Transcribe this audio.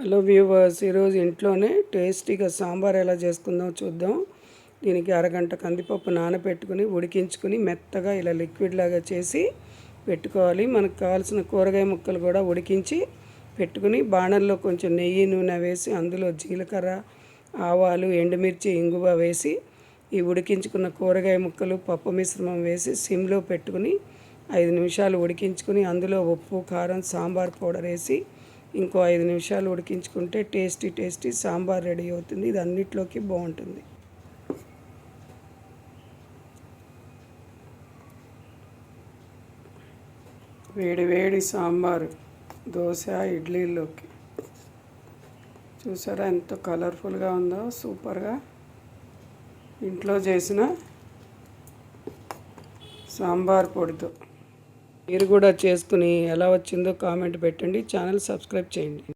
Hello viewers, ఈరోజు ఇంట్లోనే టేస్టీగా సాంబార్ ఎలా చేసుకుందాం చూద్దాం. దీనికి అరగంట కందిపప్పు నానబెట్టుకుని ఉడికించుకుని మెత్తగా ఇలా లిక్విడ్ లాగా చేసి పెట్టుకోవాలి. మనకు కావాల్సిన కూరగాయ ముక్కలు కూడా ఉడికించి పెట్టుకుని బాణల్లో కొంచెం నెయ్యి నూనె వేసి అందులో జీలకర్ర, ఆవాలు, ఎండుమిర్చి, ఇంగువ వేసి ఈ ఉడికించుకున్న కూరగాయ ముక్కలు, పప్పు మిశ్రమం వేసి సిమ్లో పెట్టుకుని 5 నిమిషాలు ఉడికించుకుని అందులో ఉప్పు, కారం, సాంబార్ పౌడర్ వేసి ఇంకో 5 నిమిషాలు ఉడికించుకుంటే టేస్టీ సాంబార్ రెడీ అవుతుంది. ఇది అన్నిట్లోకి బాగుంటుంది. వేడి వేడి సాంబారు దోశ, ఇడ్లీలోకి. చూసారా ఎంత కలర్ఫుల్గా ఉందో, సూపర్గా. ఇంట్లో చేసిన సాంబార్ పొడితో మీరు కూడా చేసుకుని ఎలా వచ్చిందో కామెంట్ పెట్టండి. ఛానల్ సబ్స్క్రైబ్ చేయండి.